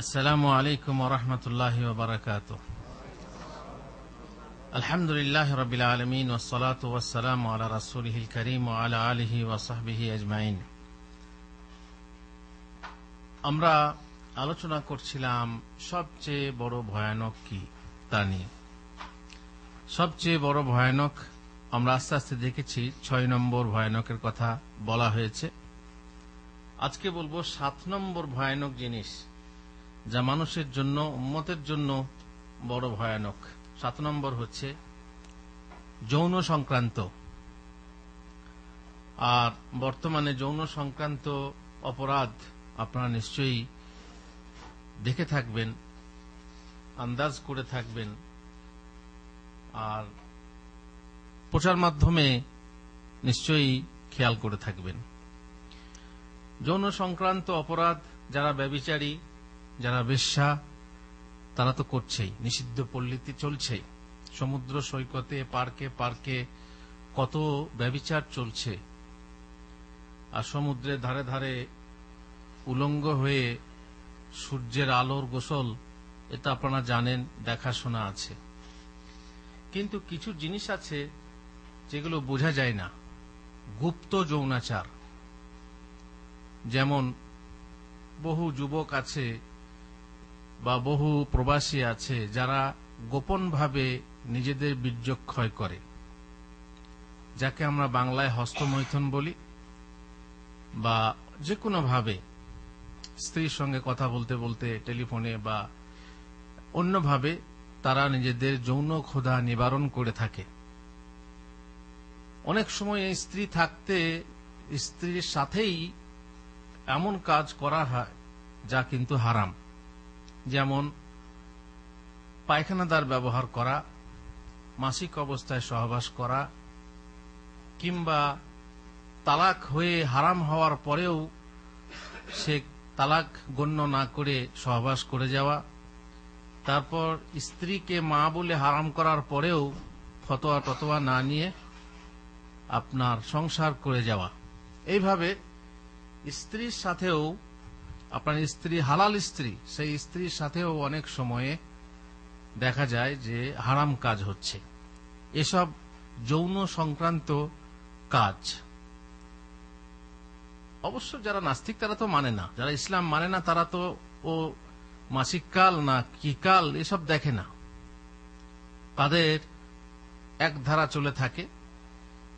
আসসালামু আলাইকুম ওয়া রাহমাতুল্লাহি ওয়া বারাকাতুহু। আলহামদুলিল্লাহি রাব্বিল আলামিন ওয়াস সালাতু ওয়াস সালামু আলা রাসূলিহিল কারীম ওয়া আলা আলিহি ওয়া সাহবিহি আজমাইন। আমরা আলোচনা করছিলাম সবচেয়ে বড় ভয়ানক কি তা নিয়ে। সবচেয়ে বড় ভয়ানক আমরা আস্তে আস্তে দেখেছি ৬ নম্বর ভয়ানকের কথা বলা হয়েছে। আজকে বলবো ৭ নম্বর ভয়ানক জিনিস, যা মানুষের জন্য, উম্মতের জন্য বড় ভয়ানক। ৭ নম্বর হচ্ছে যৌন সংক্রান্ত। আর বর্তমানে যৌন সংক্রান্ত অপরাধ আপনারা নিশ্চয়ই দেখে থাকবেন, আন্দাজ করে থাকবেন, আর প্রচার মাধ্যমে নিশ্চয়ই খেয়াল করে থাকবেন। যৌন সংক্রান্ত অপরাধ যারা ব্যভিচারী, যারা বেশ্যা, তারা তো করছেই, নিষিদ্ধ পল্লীতে চলছেই। সমুদ্র সৈকতে, পার্কে পার্কে কত ব্যভিচার চলছে। আর সমুদ্রের ধারে ধারে উলঙ্গ হয়ে সূর্যের আলোর গোসল, এটা আপনারা জানেন, দেখাশোনা আছে। কিন্তু কিছু জিনিস আছে যেগুলো বোঝা যায় না। গুপ্ত যৌনাচার, যেমন বহু যুবক আছে বা বহু প্রবাসী আছে যারা গোপনভাবে নিজেদের বীর্যক্ষয় করে, যাকে আমরা বাংলায় হস্তমৈথুন বলি, বা যে কোনো ভাবে স্ত্রীর সঙ্গে কথা বলতে বলতে টেলিফোনে বা অন্যভাবে তারা নিজেদের যৌন ক্ষুধা নিবারণ করে থাকে। অনেক সময় এই স্ত্রী থাকতে স্ত্রীর সাথেই এমন কাজ করা হয় যা কিন্তু হারাম। যেমন পায়খানাদার ব্যবহার করা, মাসিক অবস্থায় সহবাস করা, কিংবা তালাক হয়ে হারাম হওয়ার পরেও সে তালাক গণ্য না করে সহবাস করে যাওয়া, তারপর স্ত্রীকে মা বলে হারাম করার পরেও ফতোয়া টতোয়া না নিয়ে আপনার সংসার করে যাওয়া। এইভাবে স্ত্রীর সাথেও, আপনার স্ত্রী হালাল স্ত্রী, সেই স্ত্রীর সাথেও অনেক সময়ে দেখা যায় যে হারাম কাজ হচ্ছে। এসব যৌন সংক্রান্ত কাজ অবশ্য যারা নাস্তিক তারা তো মানে না, যারা ইসলাম মানে না তারা তো ও মাসিক কাল না কি কাল এসব দেখে না। তাদের এক ধারা চলে থাকে,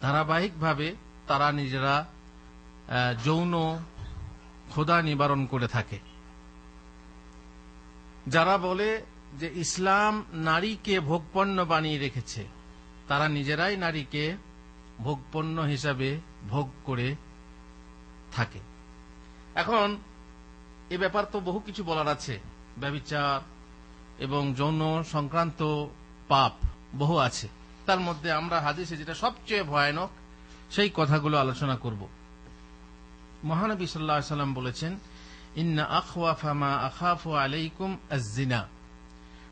ধারাবাহিকভাবে তারা নিজেরা যৌন ক্ষুধা নিবারণ করে থাকে। যারা বলে যে ইসলাম নারীকে ভোগপণ্য বানিয়ে রেখেছে, তারা নিজেরাই নারীকে ভোগপণ্য হিসাবে ভোগ করে থাকে। এখন এ ব্যাপার তো বহু কিছু বলার আছে, ব্যভিচার এবং যৌন সংক্রান্ত পাপ বহু আছে। তার মধ্যে আমরা হাদিসে যেটা সবচেয়ে ভয়ানক সেই কথাগুলো আলোচনা করব। মহানবী সাল্লাল্লাহু আলাইহি ওয়াসাল্লাম বলেছেন, ইন্না আখওয়াফা মা আখাফু আলাইকুম আয-যিনা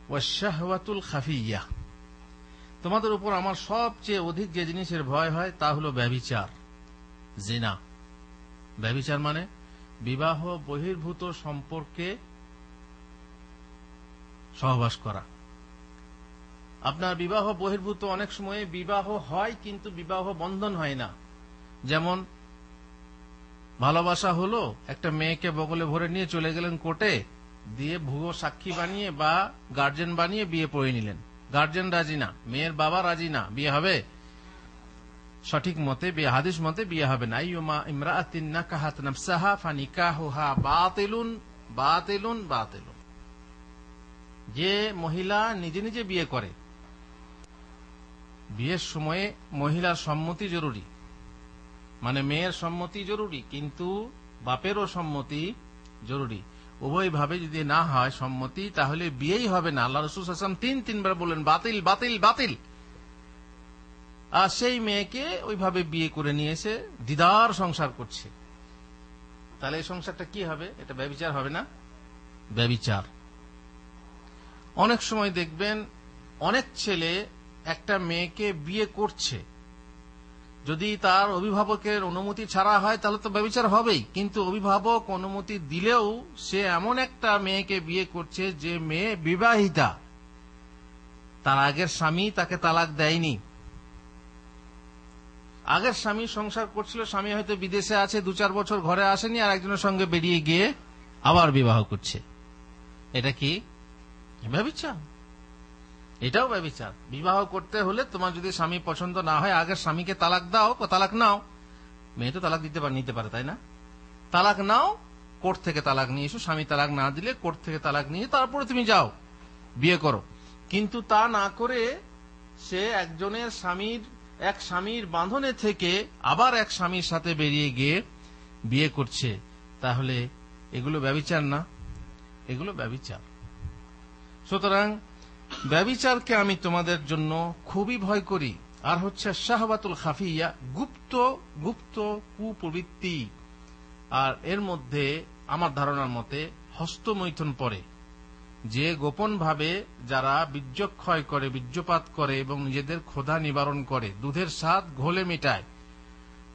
ওয়াশ-শাহওয়াতুল খাফিয়্যা। তোমাদের উপর আমার সবচেয়ে অধিক যে জিনিসের ভয় হয় তা হলো ব্যভিচার, জিনা। ব্যভিচার মানে বিবাহ বহির্ভূত সম্পর্কে সহবাস করা। আপনার বিবাহ বহির্ভূত অনেক সময় বিবাহ হয় কিন্তু বিবাহ বন্ধন হয় না। যেমন ভালোবাসা হলো, একটা মেয়েকে বগলে ভরে নিয়ে চলে গেলেন কোর্টে, দিয়ে ভুয়ো সাক্ষী বানিয়ে বা গার্জেন বানিয়ে বিয়ে পড়ে নিলেন। গার্জেন রাজি না, মেয়ের বাবা রাজি না, বিয়ে হবে সঠিক মতে, হাদিস মতে বিয়ে হবে না। আইয়ুমা ইমরাআতিন নাকাহাত নাফসাহা ফানিকাহুহা বাতিলুন বাতিলুন বাতিলুন। যে মহিলা নিজে নিজে বিয়ে করে, বিয়ের সময়ে মহিলার সম্মতি জরুরি, মানে মেয়ের সম্মতি জরুরি কিন্তু বাপেরও সম্মতি জরুরি। উভয়ভাবে যদি না হয় সম্মতি, তাহলে বিয়েই হবে না। আল্লাহ রাসূল সাল্লাল্লাহু আলাইহি ওয়াসাল্লাম তিনবার বললেন বাতিল বাতিল বাতিল। আর সেই মেয়েকে ওইভাবে বিয়ে করে নিয়ে এসে দিদার সংসার করছে, তাহলে এই সংসারটা কি হবে? এটা ব্যভিচার হবে না? ব্যভিচার। অনেক সময় দেখবেন অনেক ছেলে একটা মেয়েকে বিয়ে করছে, যদি তার অভিভাবকের অনুমতি ছাড়া হয় তাহলে তো ব্যভিচার হবেই, কিন্তু অভিভাবক অনুমতি দিলেও সে এমন একটা মেয়েকে বিয়ে করছে যে মেয়ে বিবাহিতা, তার আগের স্বামী তাকে তালাক দেয়নি, আগের স্বামী সংসার করছিল, স্বামী হয়তো বিদেশে আছে, 2-4 বছর ঘরে আসেনি, আর একজনের সঙ্গে বেরিয়ে গিয়ে আবার বিবাহ করছে। এটা কি ব্যভিচার? এটাও ব্যভিচার। বিবাহ করতে হলে তোমার যদি স্বামী পছন্দ না হয়, আগের স্বামীকে তালাক দাও, তালাক নাও। মেয়ে তো তালাক নিতে পারে, তাই না? তালাক নাও, কোর্ট থেকে তালাক নিয়ে এসো। স্বামী তালাক না দিলে কোর্ট থেকে তালাক নিয়ে তারপরে তুমি যাও বিয়ে করো। কিন্তু তা না করে সে এক স্বামীর বাঁধনে থেকে আবার এক স্বামীর সাথে বেরিয়ে গিয়ে বিয়ে করছে, তাহলে এগুলো ব্যভিচার না? এগুলো ব্যভিচার। সুতরাং ব্যভিচারকে আমি তোমাদের জন্য খুবই ভয় করি। আর হচ্ছে শাহওয়াতুল খাফিয়া, গুপ্ত কুপ্রবৃত্তি। আর এর মধ্যে আমার ধারণার মতে হস্তমৈথুন পড়ে, যে গোপন ভাবে যারা বীর্যক্ষয় করে, বীর্যপাত করে এবং নিজেদের ক্ষুধা নিবারণ করে, দুধের স্বাদ ঘোলে মেটায়।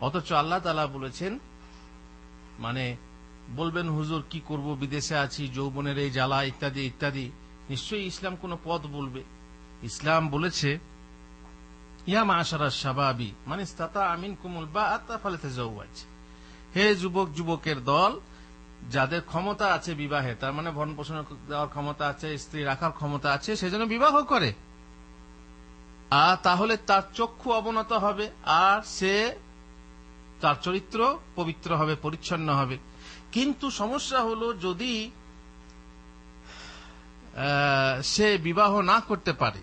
অথচ আল্লাহ তাআলা বলেছেন, মানে বলবেন হুজুর কি করব, বিদেশে আছি, যৌবনের এই জ্বালা ইত্যাদি ইত্যাদি। নিশ্চয়ই ইসলাম কোন পথ বলবে। ইসলাম বলেছে, ইয়া মাশারাশ শাবাবি মান ইসতাতা মিনকুমুল বাআতা ফালতাযাওয়াজ, হে যুবক যুবকের দল, যাদের ক্ষমতা আছে বিবাহে, তার মানে ভরণ পোষণ দেওয়ার ক্ষমতা আছে, স্ত্রী রাখার ক্ষমতা আছে, সেজন্য বিবাহ করে। আর তাহলে তার চক্ষু অবনত হবে, আর সে তার চরিত্র পবিত্র হবে, পরিচ্ছন্ন হবে। কিন্তু সমস্যা হলো, যদি সে বিবাহ না করতে পারে,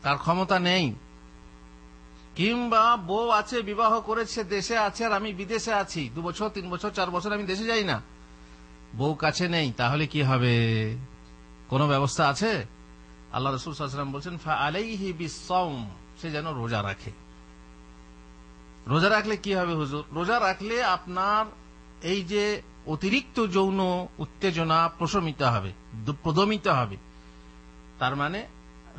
তার ক্ষমতা নেই, কিংবা বউ আছে, বিবাহ করেছে, দেশে আছে, আর আমি বিদেশে আছি, 2 বছর 3 বছর 4 বছর আমি দেশে যাই না, বউ কাছে নেই, তাহলে কি হবে? কোন ব্যবস্থা আছে? আল্লাহ রাসূল সাল্লাল্লাহু আলাইহি ওয়াসাল্লাম বলেছেন, ফাআলাইহি বিস-সাওম, সে যেন রোজা রাখে। রোজা রাখলে কি হবে হুজুর? রোজা রাখলে আপনার এই যে অতিরিক্ত যৌন উত্তেজনা প্রদমিত হবে। তার মানে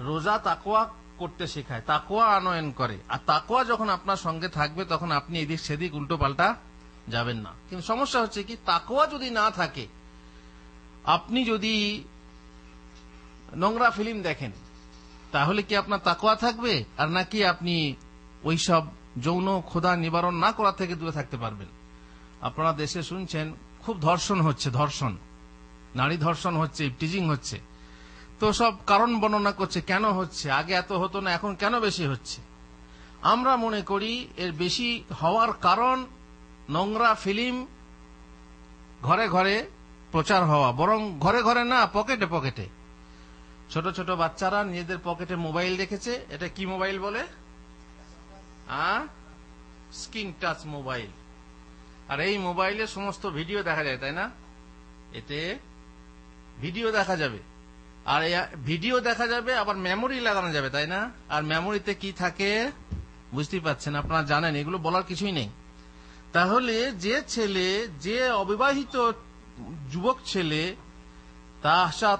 রোজা তাকওয়া করতে শেখায়, তাকওয়া আনয়ন করে। আর তাকওয়া যখন আপনার সঙ্গে থাকবে, তখন আপনি এদিক সেদিক উল্টো পাল্টা যাবেন না। কিন্তু সমস্যা হচ্ছে কি, তাকওয়া যদি না থাকে, আপনি যদি নোংরা ফিল্ম দেখেন, তাহলে কি আপনার তাকওয়া থাকবে? আর নাকি আপনি ওইসব যৌন ক্ষুধা নিবারণ না করা থেকে দূরে থাকতে পারবেন? আপনারা দেশে শুনছেন খুব ধর্ষণ হচ্ছে, নারী ধর্ষণ হচ্ছে, ইফটিজিং হচ্ছে। তো সব কারণ বর্ণনা করছে, কেন হচ্ছে, আগে এত হতো না, এখন কেন বেশি হচ্ছে। আমরা মনে করি এর বেশি হওয়ার কারণ নোংরা ফিল্ম ঘরে ঘরে প্রচার হওয়া, বরং ঘরে ঘরে না, পকেটে পকেটে। ছোট ছোট বাচ্চারা নিজেদের পকেটে মোবাইল রেখেছে। এটা কি মোবাইল বলে? Screen touch mobile. আর এই মোবাইলে সমস্ত ভিডিও দেখা যায়, তাই না? এতে ভিডিও দেখা যাবে, আর ভিডিও দেখা যাবে, আবার মেমোরি লাগানো যাবে, তাই না? আর মেমোরিতে কি থাকে বুঝতেই পাচ্ছেন, আপনারা জানেন, এগুলো বলার কিছুই নেই। তাহলে যে অবিবাহিত যুবক ছেলে,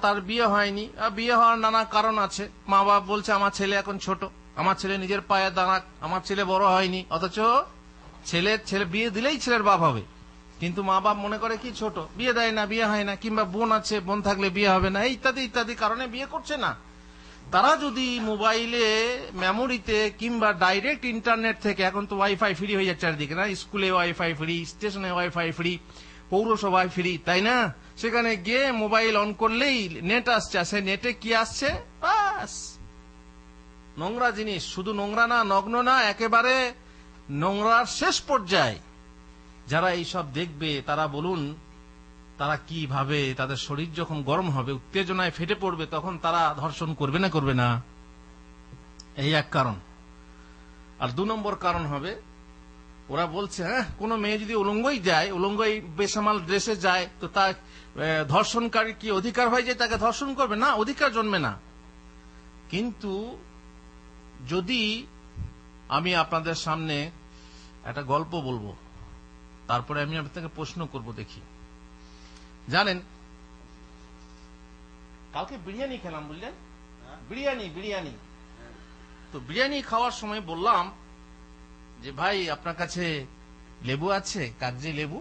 তার বিয়ে হয়নি, বিয়ে হওয়ার নানা কারণ আছে। মা বাবা বলছে আমার ছেলে এখন ছোট, আমার ছেলে নিজের পায়ে দাঁড়াক, আমার ছেলে বড় হয়নি, অথচ ছেলে বিয়ে দিলেই ছেলের বাপ হবে। কিন্তু মা বাপ মনে করে কি ছোট, বিয়ে দেয় না, বিয়ে হয় না। কিংবা বোন আছে, বোন থাকলে বিয়ে হবে না, ইত্যাদি ইত্যাদি কারণে বিয়ে করছে না। তারা যদি মোবাইলে, মেমোরিতে, কিংবা ডাইরেক্ট ইন্টারনেট থেকে, এখন তো ওয়াইফাই ফ্রি হয়ে যাচ্ছে চারিদিকে, না? স্কুলে ওয়াইফাই ফ্রি, স্টেশনে ওয়াইফাই ফ্রি, পৌরসভায় ফ্রি, তাই না? সেখানে গিয়ে মোবাইল অন করলেই নেট আসছে, সে নেটে কি আসছে? বাস নোংরা জিনিস। শুধু নোংরা না, নগ্ন না, একেবারে নোংরার শেষ পর্যায়ে। যারা এইসব দেখবে, তারা বলুন, তারা কি ভাবে? তাদের শরীর যখন গরম হবে, উত্তেজনায় ফেটে পড়বে, তখন তারা ধর্ষণ করবে না করবে না? এই এক কারণ। আর 2 নম্বর কারণ হবে, ওরা বলছে, কোন মেয়ে যদি উলঙ্গই যায়, উলঙ্গই বেসামাল ড্রেসে যায়, তো তার ধর্ষণকারী কি অধিকার হয় যে তাকে ধর্ষণ করবে? না, অধিকার জন্মে না। কিন্তু যদি আমি আপনাদের সামনে একটা গল্প বলবো, তারপরে আমি আপনাকে প্রশ্ন করব, দেখি। জানেন, কালকে বিরিয়ানি খেলাম, বুঝলেন? বিরিয়ানি। তো বিরিয়ানি খাওয়ার সময় বললাম যে ভাই আপনার কাছে লেবু আছে, কাগজি লেবু?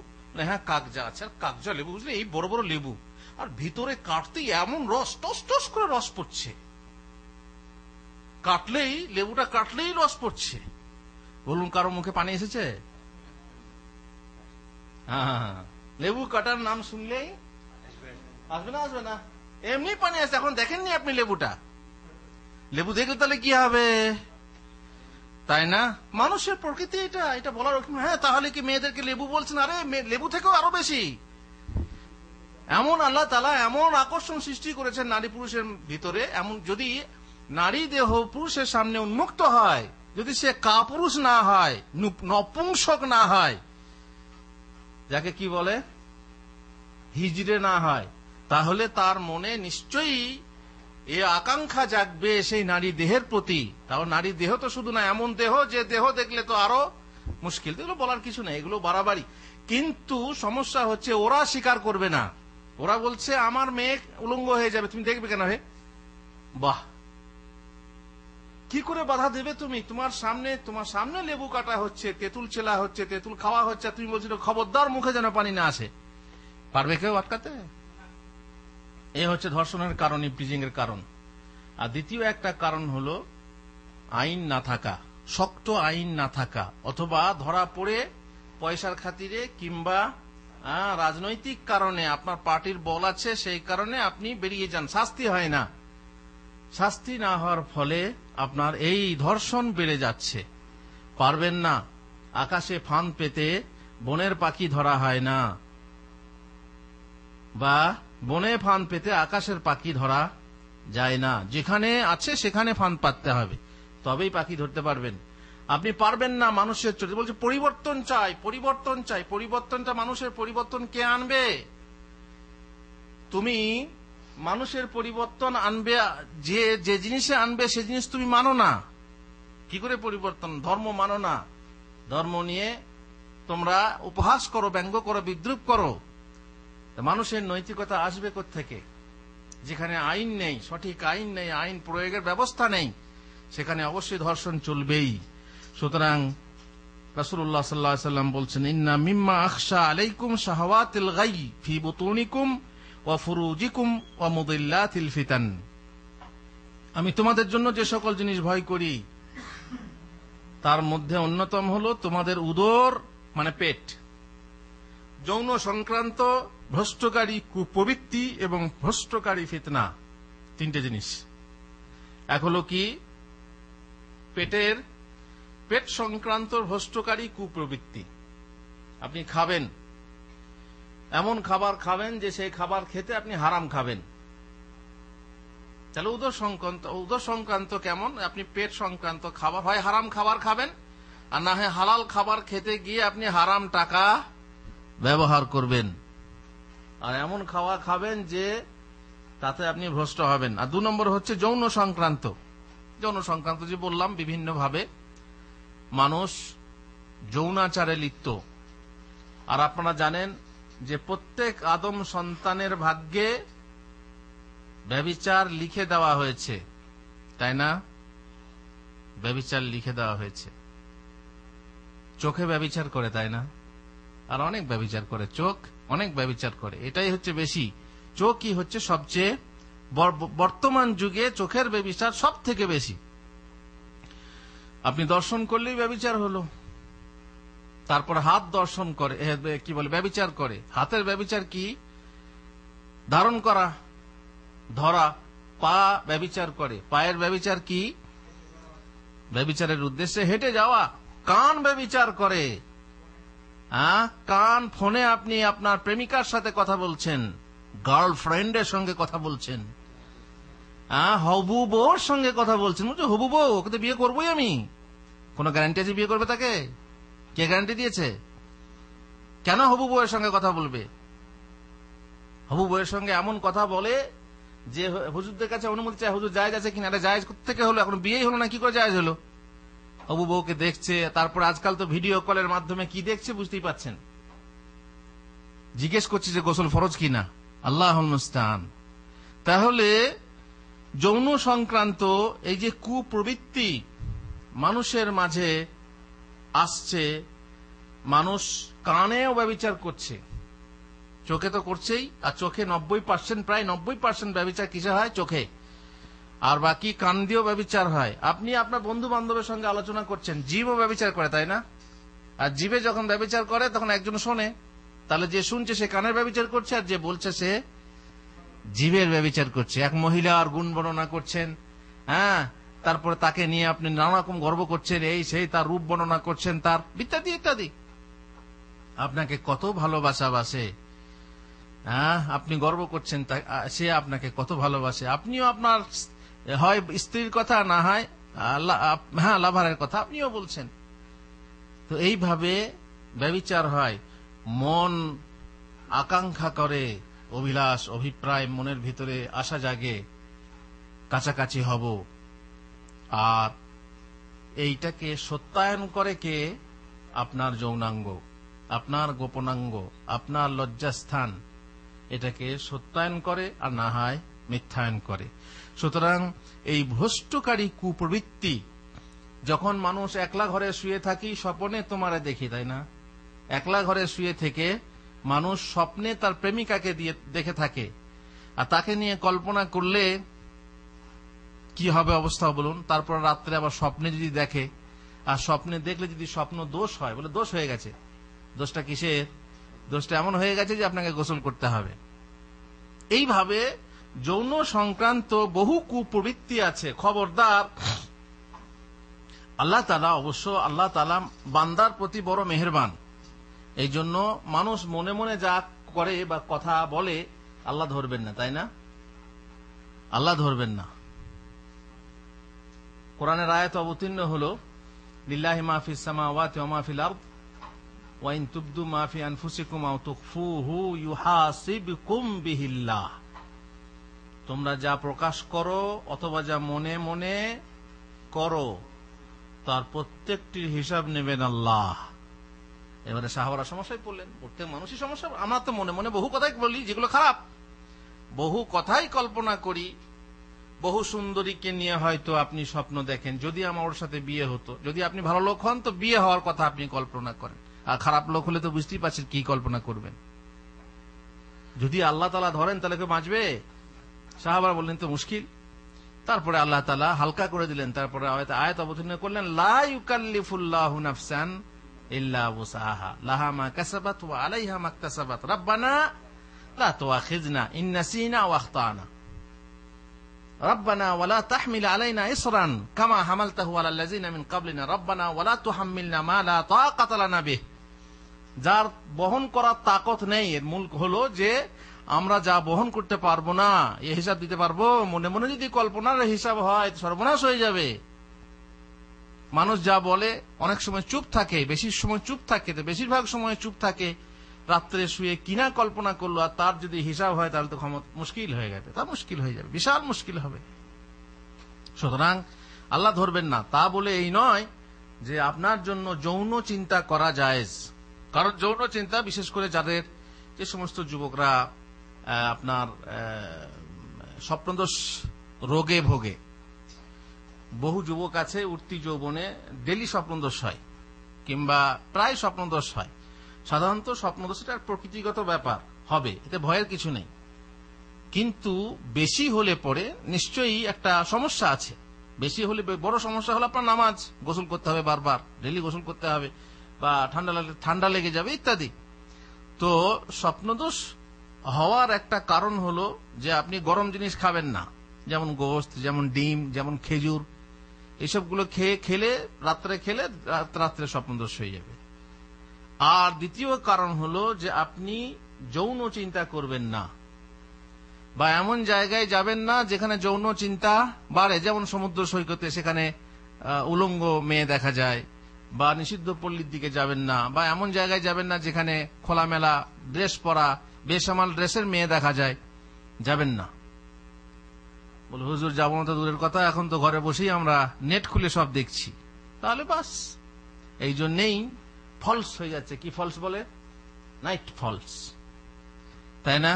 হ্যাঁ কাগজা আছে। আর কাগজা লেবু বুঝলে এই বড় বড় লেবু, আর ভিতরে কাটতেই এমন রস, টস টস করে রস পড়ছে, কাটলেই লেবুটা কাটলেই রস পড়ছে। বলুন কারো মুখে পানি এসেছে? হ্যাঁ, লেবু কাটার নাম শুনলেই আসবে না? আসবে না? এমনি পানি আসছে। এখন দেখেননি আপনি লেবুটা? লেবু দেখলে তাহলে কি হবে, তাই না? মানুষের প্রকৃতি এটা, এটা বলার। হ্যাঁ, তাহলে কি মেয়েদেরকে লেবু বলছেন? আরে লেবু থেকেও আরো বেশি। এমন আল্লাহ তাআলা এমন আকর্ষণ সৃষ্টি করেছেন নারী পুরুষের ভিতরে, এমন যদি নারী দেহ পুরুষের সামনে উন্মুক্ত হয়, যদি সে কাপুরুষ না হয়, নপুংসক না হয়, যাকে কি বলে হিজড়ে না হয়, তাহলে তার মনে নিশ্চয়ই এ আকাঙ্ক্ষা জাগবে সেই নারী দেহের প্রতি। তাও নারী দেহ তো শুধু না, এমন দেহ যে দেহ দেখলে তো আরো মুশকিল। এগুলো বলার কিছু নেই, এগুলো বাড়াবাড়ি। কিন্তু সমস্যা হচ্ছে ওরা স্বীকার করবে না। ওরা বলছে আমার মেয়ে উলঙ্গ হয়ে যাবে, তুমি দেখবে কেন? হে বাহ, কি করে বাধা দেবে তুমি? তোমার সামনে লেবু কাটা হচ্ছে, তেঁতুল চেলা হচ্ছে, তেঁতুল খাওয়া হচ্ছে, তুমি বলছিল খবরদার মুখে যেন পানি না আসে। পারবে কেউ আটকাতে? এ হচ্ছে ধর্ষণের কারণ, ইভটিজিং এর কারণ। আর দ্বিতীয় একটা কারণ হলো আইন না থাকা, শক্ত আইন না থাকা, অথবা ধরা পড়ে পয়সার খাতিরে কিংবা রাজনৈতিক কারণে আপনার পার্টির বল আছে, সেই কারণে আপনি বেরিয়ে যান, শাস্তি হয় না। শাস্তি না হওয়ার ফলে আপনার এই ধর্ষণ বেড়ে যাচ্ছে। পারবেন না, আকাশে ফান পেতে বনের পাখি ধরা হয় না, বা বনে ফান পেতে আকাশের পাখি ধরা যায় না। যেখানে আছে সেখানে ফান পাততে হবে, তবেই পাখি ধরতে পারবেন। আপনি পারবেন না মানুষের চরিত্র। বলছে পরিবর্তন চাই, পরিবর্তন চাই। পরিবর্তনটা মানুষের পরিবর্তন কে আনবে? তুমি মানুষের পরিবর্তন আনবে, যে জিনিসে আনবে সে জিনিস তুমি মানো না। কি করে পরিবর্তন? ধর্ম মানো না, ধর্ম নিয়ে তোমরা উপহাস করো, ব্যঙ্গ করো, বিদ্রুপ করো। মানুষের নৈতিকতা আসবে কোত্থেকে? যেখানে আইন নেই, সঠিক আইন নেই, আইন প্রয়োগের ব্যবস্থা নেই, সেখানে অবশ্যই ধর্ষণ চলবেই। সুতরাং রাসূলুল্লাহ সাল্লাল্লাহু আলাইহি ওয়াসাল্লাম বলছেন, ইন্না মিম্মা আখশা আলাইকুম শাহাওয়াতিল গাই ফি বুতুনিকুম ওয়া ফুরুজিকুম ওয়া মুদিল্লাতিল ফিতান। আমি তোমাদের জন্য যে সকল জিনিস ভয় করি তার মধ্যে অন্যতম হলো তোমাদের উদর মানে পেট, যৌন সংক্রান্ত ভ্রষ্টকারী কুপ্রবৃত্তি এবং ভ্রষ্টকারী ফিতনা। তিনটে জিনিস। এক হলো কি পেট সংক্রান্ত ভ্রষ্টকারী কুপ্রবৃত্তি। আপনি খাবেন, এমন খাবার খাবেন যে সেই খাবার খেতে আপনি হারাম খাবেন। তাহলে উদর সংক্রান্ত কেমন? আপনি পেট সংক্রান্ত খাবার, হয় হারাম খাবার খাবেন, আর না হয় হালাল খাবার খেতে গিয়ে আপনি হারাম টাকা ব্যবহার করবেন। আর এমন খাওয়া খাবেন যে তাতে আপনি ভ্রষ্ট হবেন। আর 2 নম্বর হচ্ছে যৌন সংক্রান্ত। যৌন সংক্রান্ত যে বললাম, বিভিন্ন ভাবে মানুষ যৌনাচারে লিপ্ত। আর আপনারা জানেন যে প্রত্যেক আদম সন্তানের ভাগ্যে ব্যভিচার লিখে দেওয়া হয়েছে, তাই না? ব্যভিচার লিখে দেওয়া হয়েছে। চোখে ব্যভিচার করে, তাই না? আর অনেক ব্যভিচার করে, চোখ অনেক ব্যভিচার করে। এটাই হচ্ছে বেশি। চোখই হচ্ছে সবচেয়ে, বর্তমান যুগে চোখের ব্যভিচার সব থেকে বেশি। আপনি দর্শন করলেই ব্যভিচার হলো। তারপর হাত দর্শন করে, কি বলে, ব্যভিচার করে। হাতের ব্যভিচার কি? ধারণ করা, ধরা। পা ব্যভিচার করে, পায়ের ব্যভিচার কি? ব্যভিচারের উদ্দেশ্যে হেঁটে যাওয়া। কান ব্যভিচার করে। কান, ফোনে আপনি আপনার প্রেমিকার সাথে কথা বলছেন, গার্লফ্রেন্ডের সঙ্গে কথা বলছেন, হবু বউর সঙ্গে কথা বলছেন। বুঝছো, হবু বউ, ওকে তো বিয়ে করবোই আমি। কোন গ্যারান্টি আছে বিয়ে করবে তাকে? কে গ্যারান্টি দিয়েছে? কেন হবু বউয়ের সঙ্গে কথা বলবে? হবু বউয়ের সঙ্গে এমন কথা বলে যে হুজুরদের কাছে অনুমতি চায়, হুজুর জায়েজ আছে কিনা। জায়েজ থেকে হলো, এখন বিয়েই হলো না, কি করে জায়েজ হলো? হবু বউকে দেখছে। তারপর আজকাল তো ভিডিও কলের মাধ্যমে কি দেখছে বুঝতেই পাচ্ছেন। জিজ্ঞেস করছে যে গোসল ফরজ কিনা। আল্লাহুল মুস্তাআন। তাহলে যৌন সংক্রান্ত এই যে কুপ্রবৃত্তি মানুষের মাঝে আসছে, মানুষ কানেও ব্যভিচার করছে, চোখে তো করছেই, আর চোখে 90%, প্রায় 90% ব্যভিচার কিসে হয়? চোখে। আর বাকি কান দিয়েও ব্যভিচার হয়। আপনি আপনার বন্ধু বান্ধবের সঙ্গে আলোচনা করছেন, জিভও ব্যভিচার করে, তাই না? আর জিভে যখন ব্যভিচার করে তখন একজন শোনে, তাহলে যে শুনছে সে কানের ব্যভিচার করছে, আর যে বলছে সে জিভের ব্যভিচার করছে। এক মহিলার গুণ বর্ণনা করছেন, হ্যাঁ, তারপরে তাকে নিয়ে আপনি নানা রকম গর্ব করছেন, এই সেই, তার রূপ বর্ণনা করছেন, তার ইত্যাদি ইত্যাদি। আপনাকে কত ভালোবাসে, হ্যাঁ, আপনি গর্ব করছেন, সে আপনাকে কত ভালোবাসে। আপনিও আপনার হয় স্ত্রীর কথা, না হয় হ্যাঁ লাভারের কথা আপনিও বলছেন। তো এইভাবে ব্যভিচার হয়। মন আকাঙ্ক্ষা করে, অভিলাষ অভিপ্রায় মনের ভিতরে আশা জাগে, কাছাকাছি হব। আর এইটাকে সত্যায়ন করে কে? আপনার যৌনাঙ্গ, আপনার গোপনাঙ্গ, আপনার লজ্জাস্থান, এটাকে সত্যায়ন করে, আর না হয় মিথ্যায়ন করে। সুতরাং এই ভ্রষ্টকারী কুপ্রবৃত্তি, যখন মানুষ একলা ঘরে শুয়ে থাকি, স্বপ্নে তোমারে দেখি, তাই না? একলা ঘরে শুয়ে থেকে মানুষ স্বপ্নে তার প্রেমিকাকে দিয়ে দেখে থাকে, আর তাকে নিয়ে কল্পনা করলে কি হবে অবস্থা বলুন? তারপর রাত্রে আবার স্বপ্নে যদি দেখে, আর স্বপ্নে দেখলে যদি স্বপ্ন দোষ হয়, বলে দোষ হয়ে গেছে। দোষটা কিসের? দোষটা এমন হয়ে গেছে যে আপনাকে গোসল করতে হবে। এইভাবে যৌন সংক্রান্ত বহু কুপ্রবৃত্তি আছে। খবরদার, আল্লাহ তাআলা, অবশ্য আল্লাহ তাআলা বান্দার প্রতি বড় মেহেরবান। এই জন্য মানুষ মনে মনে যা করে বা কথা বলে আল্লাহ ধরবেন না, তাই না? আল্লাহ ধরবেন না। কোরআনের আয়াত অবতীর্ণ হলো, লিল্লাহি মা ফিস সামাওয়াতি ওয়া মা ফিল আরদ ওয়া ইন তুবদু মা ফি আনফুসিকুম আও তুখফুহু ইউহাসিবকুম বিহিল্লাহ। তোমরা যা প্রকাশ করো অথবা যা মনে মনে করো, তার প্রত্যেকটির হিসাব নেবেন আল্লাহ। এবারে সাহাবারা সমস্যায় পড়লেন, প্রত্যেক মানুষই সমস্যা। আমরা তো মনে মনে বহু কথাই বলি যেগুলো খারাপ, বহু কথাই কল্পনা করি। বহু সুন্দরীকে নিয়ে হয়তো আপনি স্বপ্ন দেখেন, যদি আমার ওর সাথে বিয়ে হতো। যদি আপনি ভালো লোক হন তো বিয়ে হওয়ার কথা আপনি কল্পনা করেন, আর খারাপ লোক হলে তো বুঝতেই পারছেন কি কল্পনা করবেন। যদি আল্লাহ তাআলা ধরেন তাহলে কেউ বাঁচবে? সাহাবারা বললেন তো মুশকিল। তারপরে আল্লাহ তাআলা হালকা করে দিলেন। তারপরে আয়াত অবতীর্ণ করলেন, লা ইউকাল্লিফুল্লাহু নাফসান ইল্লা ওয়াসআহা লাহা মা কাসাবাত ওয়া আলাইহা মাকতাসাবাত রাব্বানা লা তুআখিযনা ইন নাসিনা ওয়া আখতানা রাব্বানা ওয়া লা তাহমিল আলাইনা ইসরান কামা হামালতাহু আলাল লাযিনা মিন ক্বাবলিনা রাব্বানা ওয়া লা তুহাম্মিলনা মা লা তাকাতা লানা বিহি। যার বহন করার তাকত নেই, এর মূল হলো যে আমরা যা বহন করতে পারবো না এ হিসাব দিতে পারবো? মনে মনে যদি কল্পনার হিসাব হয় সর্বনাশ হয়ে যাবে। মানুষ যা বলে, অনেক সময় চুপ থাকে, বেশি সময় চুপ থাকে, তো বেশিরভাগ সময় চুপ থাকে, রাত্রে শুয়ে কিনা কল্পনা করলো, আর তার যদি হিসাব হয় তাহলে তো মুশকিল হয়ে গেছে, তা মুশকিল হয়ে যাবে, বিশাল মুশকিল হবে। সুতরাং আল্লাহ ধরবেন না, তা বলে এই নয় যে আপনার জন্য যৌন চিন্তা করা জায়েজ। কারণ যৌন চিন্তা, বিশেষ করে যাদের, যে সমস্ত যুবকরা আপনার স্বপ্নদোষ রোগে ভোগে, বহু যুবক আছে উঠতি যৌবনে ডেলি স্বপ্নদোষ হয়, কিংবা প্রায় স্বপ্নদোষ হয়। সাধারণত স্বপ্নদোষ এটা প্রকৃতিগত ব্যাপার, হবে, এতে ভয়ের কিছু নেই। কিন্তু বেশি হলে পরে নিশ্চয়ই একটা সমস্যা আছে। বেশি হলে বড় সমস্যা হলো আপনার নামাজ, গোসল করতে হবে, বারবার ডেলি গোসল করতে হবে, বা ঠান্ডা লেগে যাবে ইত্যাদি। তো স্বপ্নদোষ হওয়ার একটা কারণ হলো যে আপনি গরম জিনিস খাবেন না, যেমন গোশত, যেমন ডিম, যেমন খেজুর, এসবগুলো রাত্রে স্বপ্নদোষ হয়ে যাবে। আর দ্বিতীয় কারণ হলো যে আপনি যৌন চিন্তা করবেন না, বা এমন জায়গায় যাবেন না যেখানে যৌন চিন্তা বাড়ে, যেমন সমুদ্র সৈকতে, সেখানে উলঙ্গ মেয়ে দেখা যায়, বা নিষিদ্ধ পল্লীর দিকে যাবেন না, বা এমন জায়গায় যাবেন না যেখানে খোলামেলা ড্রেস পরা, বেসামাল ড্রেসের মেয়ে দেখা যায়, যাবেন না। বলে হুজুর যাবো না তো দূরের কথা, এখন তো ঘরে বসেই আমরা নেট খুলে সব দেখছি, তাহলে বাস। এই জন্যেই ফলস হয়ে যাচ্ছে। কি ফলস বলে? নাইট ফলস, তাই না?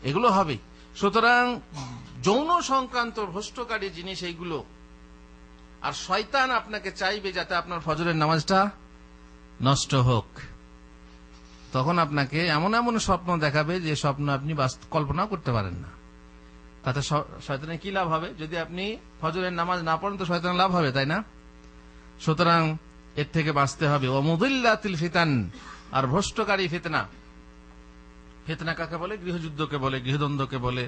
এগুলো হবে। সুতরাং যৌন সংক্রান্ত ভ্রষ্টকারী জিনিস এইগুলো। আর শয়তান আপনাকে চাইবে যাতে আপনার ফজরের নামাজটা নষ্ট হোক। তখন আপনাকে এমন এমন স্বপ্ন দেখাবে যে স্বপ্ন আপনি কল্পনা করতে পারেন না। তাতে শয়তানের কি লাভ হবে? যদি আপনি ফজরের নামাজ না পড়েন তো শয়তানের লাভ হবে, তাই না? সুতরাং এর থেকে বাঁচতে হবে। ওয়ামুদিল্লাতিল ফিতান, আর ভ্রষ্টকারী ফিতনা। ফিতনা কাকে বলে? গৃহযুদ্ধকে বলে, গৃহদ্বন্দ্বকে বলে।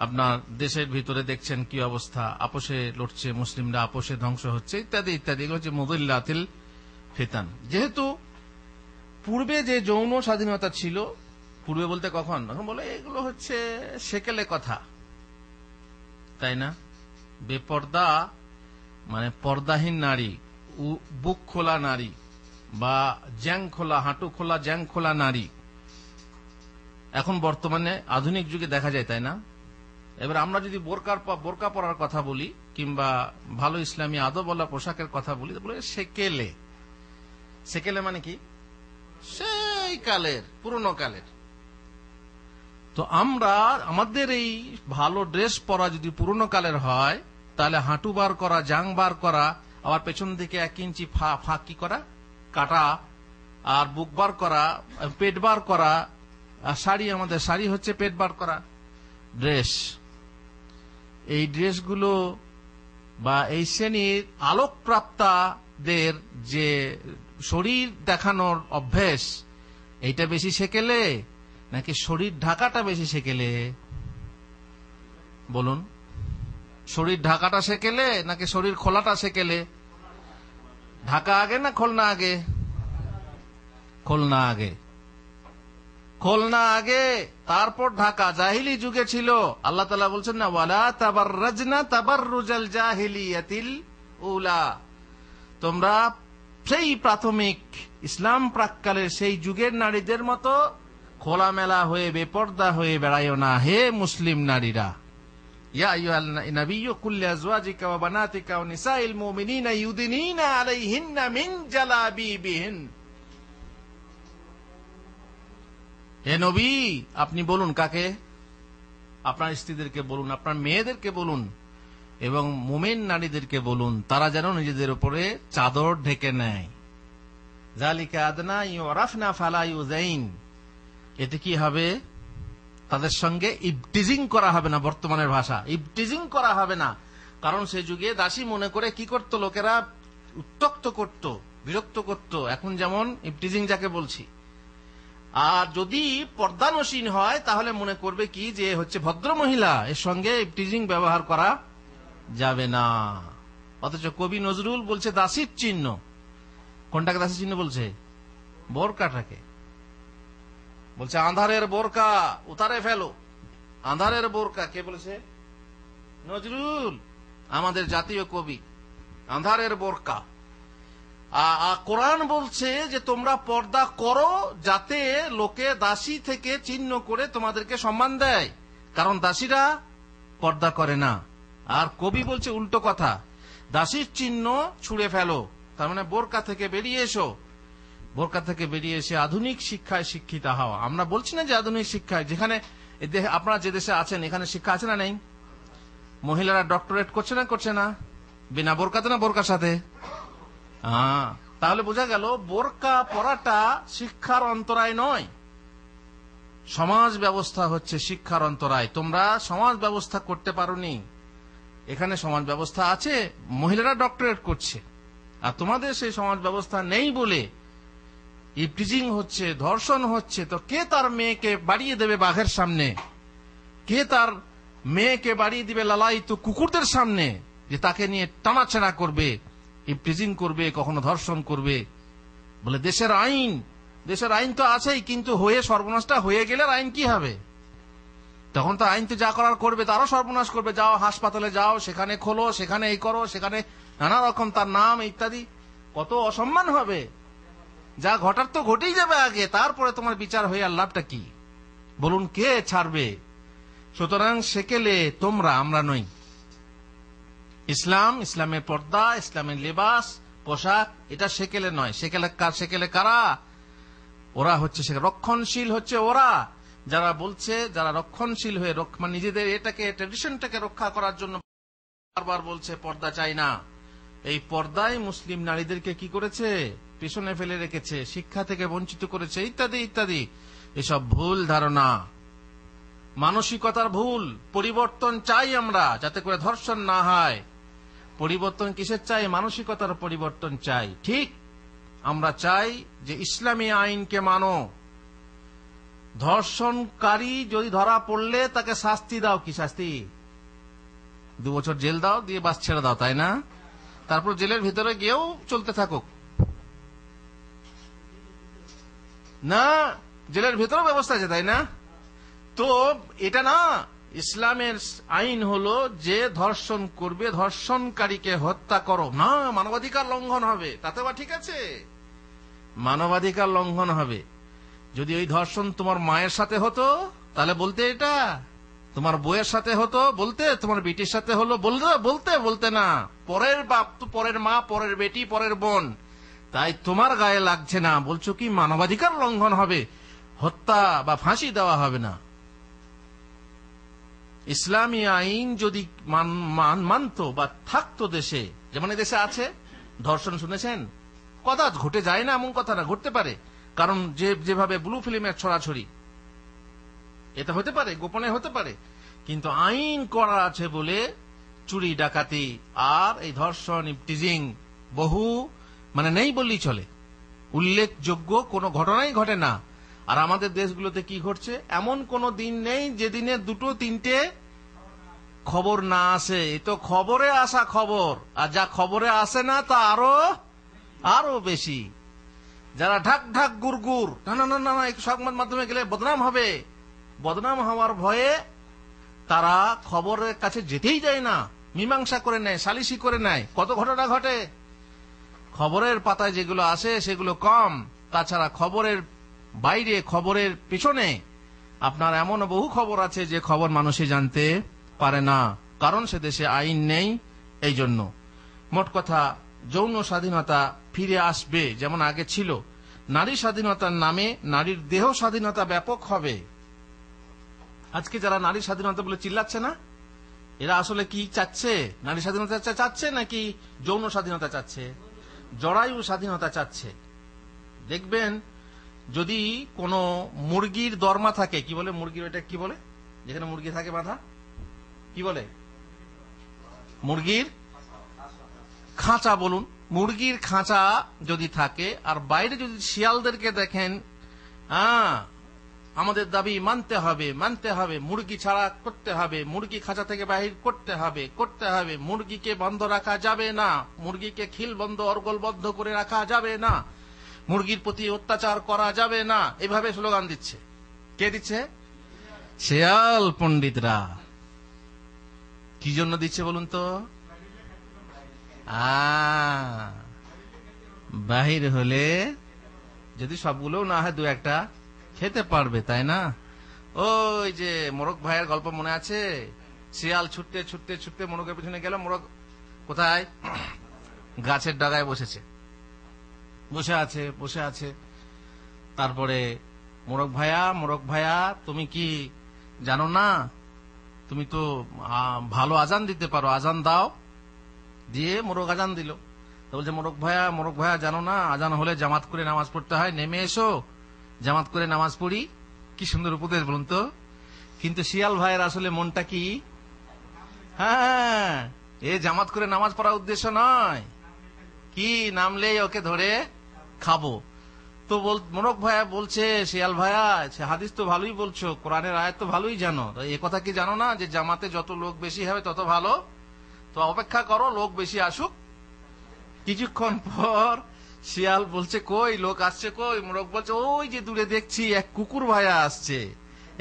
আপনার দেশের ভিতরে দেখছেন কি অবস্থা, আপোষে লড়ছে মুসলিমরা, আপোষে ধ্বংস হচ্ছে, ইত্যাদি ইত্যাদি। এগুলো হচ্ছে মুদিল্লাতিল ফিতান। যেহেতু পূর্বে যে যৌন স্বাধীনতা ছিল, পূর্বে বলতে কখন? এখন বলে এগুলো হচ্ছে সেকেলে কথা, তাই না? বেপর্দা মানে পর্দাহীন নারী, বুক খোলা নারী বা জ্যাং খোলা, হাঁটু খোলা, জ্যাং খোলা নারী এখন বর্তমানে আধুনিক যুগে দেখা যায়, তাই না? এবার আমরা যদি বোরকা পরার কথা বলি কিংবা ভালো ইসলামী আদবওয়ালা পোশাকের কথা বলি, বলে সেকেলে। সেকেলে মানে কি? সেই কালের, পুরনো কালের। তো আমরা আমাদের এই ভালো ড্রেস পরা যদি পুরনো কালের হয়, তাহলে হাঁটু বার করা, জাং বার করা, আবার পেছন দিকে 1 ইঞ্চি ফাঁক কি করা, কাটা, আর বুক বার করা, পেট বার করা, আর শাড়ি, আমাদের শাড়ি হচ্ছে পেট বার করা ড্রেস। এই ড্রেসগুলো বা এই শ্রেণীর আলোকপ্রাপ্তাদের যে শরীর দেখানোর অভ্যেস, এইটা বেশি সেকেলে নাকি শরীর ঢাকাটা বেশি সেকেলে? বলুন, শরীর ঢাকাটা সেকেলে নাকি শরীর খোলাটা সেকেলে? ঢাকা আগে না খোলনা আগে? খোলনা আগে। খোলনা আগে, তারপর ঢাকা। জাহিলি যুগে ছিল, আল্লাহ তাআলা বলছেন না, ওয়ালা তাবাররাজনা তাবাররুজাল জাহিলিয়াতিল উলা, তোমরা সেই প্রাথমিক ইসলাম প্রাক্কালের সেই যুগের নারীদের মতো খোলামেলা হয়ে বেপর্দা হয়ে বেড়াইও না, হে মুসলিম নারীরা। ইয়া আইয়ুহান নাবিয়্যু কুল লিআজওয়াজিকা ওয়া বানাতিকা ওয়া নিসাইল মুমিনিনা ইউদিনিনা আলাইহিন্না মিন জালাবিবিহিন। হে নবী, আপনি বলুন, কাকে? আপনার স্ত্রীদেরকে বলুন, আপনার মেয়েদেরকে বলুন, এবং মুমিন নারীদেরকে বলুন, তারা যেন নিজেদের উপরে চাদর ঢেকে নেয়। যালিকা আদনা ইউরাফনা ফালা ইউযাইন। এতে কি হবে? তাদের সঙ্গে ইবটিজিং করা হবে না। বর্তমানের ভাষা, ইবটিজিং করা হবে না। কারণ সে যুগে দাসী মনে করে কি করত লোকেরা? উত্ত্যক্ত করত, বিরক্ত করত। এখন যেমন ইবটিজিং যাকে বলছি। আর যদি পর্দানসীন হয় তাহলে মনে করবে কি যে হচ্ছে ভদ্র মহিলা, এর সঙ্গে ইবটিজিং ব্যবহার করা যাবে না। অথচ কবি নজরুল বলছে দাসীর চিহ্ন। কোনটাকে দাসীর চিহ্ন বলছে? বোরকাটাকে বলছে আঁধারের বোরকা উতারে ফেলো। আঁধারের বোরকা কে বলেছে? নজরুল, আমাদের জাতীয় কবি। আঁধারের বোরকা। কোরআন বলছে যে তোমরা পর্দা করো, যাতে লোকে দাসী থেকে চিহ্ন করে তোমাদেরকে সম্মান দেয়, কারণ দাসীরা পর্দা করে না। আর কবি বলছে উল্টো কথা, দাসীর চিহ্ন ছুঁড়ে ফেলো। তার মানে বোরকা থেকে বেরিয়ে এসো। বোরকা থেকে বেরিয়ে এসে আধুনিক শিক্ষায় শিক্ষিত হওয়া। আমরা বলছি না যে আধুনিক শিক্ষায়, যেখানে আপনারা যে দেশে আছেন এখানে শিক্ষা আছে না নেই? মহিলারা ডক্টরেট করছে না করছে না? বিনা বোরকাতে না বোরকার সাথে? তাহলে বোঝা গেল বোরকা পরাটা শিক্ষার অন্তরায় নয়, সমাজ ব্যবস্থা হচ্ছে শিক্ষার অন্তরায়। তোমরা সমাজ ব্যবস্থা করতে পারোনি। এখানে সমাজ ব্যবস্থা আছে, মহিলারা ডক্টরেট করছে, আর তোমাদের সেই সমাজ ব্যবস্থা নেই বলে ইপটিজিং হচ্ছে, ধর্ষণ হচ্ছে। তো কে তার মেয়েকে বাড়িয়ে দেবে বাঘের সামনে? কে তার মেয়েকে বাড়িয়ে দিবে লালায়িত কুকুরদের সামনে, যে তাকে নিয়ে টানাছেড়া করবে, ইপটিজিং করবে, কখনো ধর্ষণ করবে? বলে দেশের আইন। দেশের আইন তো আছেই, কিন্তু হয়ে সর্বনাশটা হয়ে গেলে আইন কি হবে? তখন তো আইন তো যা করার করবে, তারও সর্বনাশ করবে। যাও হাসপাতালে যাও, সেখানে খোলো, সেখানে এই করো, সেখানে নানা রকম তার নাম ইত্যাদি। কত অসম্মান হবে। যা ঘটার তো ঘটেই যাবে আগে, তারপরে তোমার বিচার হয়ে আর লাভটা কি? বলুন, কে ছাড়বে? সুতরাং সেকেলে তোমরা, আমরা নই। ইসলাম, ইসলামের পর্দা, ইসলামের লেবাস, পোশাক, এটা সেকেলে নয়। সেকেলে কারা? ওরা হচ্ছে রক্ষণশীল, হচ্ছে ওরা যারা বলছে, যারা রক্ষণশীল হয়ে নিজেদের এটাকে, ট্র্যাডিশনটাকে রক্ষা করার জন্য বারবার বলছে পর্দা চাই না। এই পর্দায় মুসলিম নারীদেরকে কি করেছে? পিছনে ফেলে রেখেছে, শিক্ষা থেকে বঞ্চিত করেছে, ইত্যাদি ইত্যাদি। এসব ভুল ধারণা, মানসিকতার ভুল। পরিবর্তন চাই আমরা, যাতে করে ধর্ষণ না হয়। পরিবর্তন কিসের চাই? মানসিকতার পরিবর্তন চাই। ঠিক আমরা চাই যে ইসলামী আইনকে মানো। ধর্ষণকারী যদি ধরা পড়লে তাকে শাস্তি দাও। কি শাস্তি? 2 বছর জেল দাও, দিয়ে বাস ছেড়ে দাও, তাই না? তারপর জেলের ভিতরে গিয়েও চলতে থাকুক না, জেলের ভিতরে ব্যবস্থা আছে, তাই না? তো এটা না, ইসলামের আইন হলো যে ধর্ষণ করবে, ধর্ষণকারীকে হত্যা করো না, মানবাধিকার লঙ্ঘন হবে। তাতে বা ঠিক আছে, মানবাধিকার লঙ্ঘন হবে। যদি ওই ধর্ষণ তোমার মায়ের সাথে হতো তাহলে বলতে, এটা তোমার বউয়ের সাথে হতো বলতে, তোমার বেটির সাথে হলো বলতে না। পরের বাপ তো, পরের মা, পরের বেটি, পরের বোন, তাই তোমার গায়ে লাগছে না, বলছো কি মানবাধিকার লঙ্ঘন হবে, হত্যা বা ফাঁসি দেওয়া হবে না। ইসলামী আইন যদি মানত বা থাকতো দেশে, যেমন দেশে আছে, ধর্ষণ শুনেছেন? কদাচ ঘটে যায় না এমন কথা না, ঘটতে পারে। কারণ যেভাবে ব্লু ফিল্মের ছড়াছড়ি, এটা হতে পারে, গোপনে হতে পারে, কিন্তু আইন করা আছে বলে চুরি ডাকাতি আর এই ধর্ষণ, ইপটিজিং বহু নেই বললেই চলে। উল্লেখযোগ্য কোনো ঘটনাই ঘটে না। আর আমাদের দেশগুলোতে কি ঘটছে? এমন কোন দিন নেই যেদিনে 2-3টে খবর না আসে। এ তো খবরে আসা খবর, আর যা খবরে আসে না তা আরো বেশি। যারা ঢাক ঢাক গুড় না না না না সংবাদ মাধ্যমে গেলে বদনাম হবে, বদনাম হওয়ার ভয়ে তারা খবরের কাছে যেতেই যায় না, মীমাংসা করে নেয়, সালিশি করে নেয়। কত ঘটনা ঘটে। খবরের পাতায় যেগুলো আসে সেগুলো কম। তাছাড়া খবরের বাইরে, খবরের পিছনে আপনার এমন বহু খবর আছে যে খবর মানুষই জানতে পারে না, কারণ সে দেশে আইন নেই। এই জন্য মোট কথা, যৌন স্বাধীনতা ফিরে আসবে যেমন আগে ছিল। নারী স্বাধীনতার নামে নারীর দেহ স্বাধীনতা ব্যাপক হবে। আজকে যারা নারী স্বাধীনতা বলে চিল্লাচ্ছে না, এরা আসলে কি চাচ্ছে? নারী স্বাধীনতা চাচ্ছে নাকি যৌন স্বাধীনতা চাচ্ছে? জরায়ু স্বাধীনতা চাচ্ছে। দেখবেন, যদি কোন মুরগির দরমা থাকে, কি বলে মুরগির, ওইটা কি বলে যেখানে মুরগি থাকে বাঁধা, কি বলে? মুরগির খাঁচা বলুন। মুরগির খাঁচা যদি থাকে আর বাইরে যদি শিয়ালদেরকে দেখেন, আমাদের দাবি মানতে হবে, মানতে হবে, মুরগি ছাড়া করতে হবে, মুরগি খাঁচা থেকে বাহির করতে হবে, করতে হবে, মুরগিকে বন্ধ রাখা যাবে না, মুরগিকে খিল বন্ধ, অর্গল বদ্ধ করে রাখা যাবে না, মুরগির প্রতি অত্যাচার করা যাবে না, এভাবে স্লোগান দিচ্ছে। কে দিচ্ছে? শিয়াল পণ্ডিতরা। কি জন্য দিচ্ছে বলুন তো? বাহির হলে যদি সবগুলো না হয় 2-1টা খেতে পারবে, তাই না? ওই যে মোরগ ভাইয়ের গল্প মনে আছে? শিয়াল ছুটতে ছুটতে ছুটতে মোরগের পিছনে গেল। মোরগ কোথায়? গাছের ডাগায় বসে আছে। তারপরে মোরগ ভাইয়া তুমি কি জানো না, তুমি তো ভালো আজান দিতে পারো, আজান দাও। দিয়ে মোরগ আজান দিল। তো বলছে মোরগ ভাইয়া জানো না, আজান হলে জামাত করে নামাজ পড়তে হয়, নেমে এসো জামাত করে নামাজ পড়ি। কি সুন্দর উপদেশ বলুন তো। কিন্তু শিয়াল ভাইয়ের আসলে মনটা কি? হ্যাঁ, এ জামাত করে নামাজ পড়ার উদ্দেশ্য নয়, কি নামলেই ওকে ধরে খাবো। তো মোরগ ভাইয়া বলছে, শিয়াল ভাইয়া হাদিস তো ভালোই বলছো, কোরআনের আয়াত তো ভালোই জানো, এ কথা কি জানো না যে জামাতে যত লোক বেশি হবে তত ভালো? তো অপেক্ষা করো, লোক বেশি আসুক। কিছুক্ষণ পর শিয়াল বলছে, কই লোক আসছে কই? মোরগ বলছে, ওই যে দূরে দেখছি এক কুকুর ভাইয়া আসছে,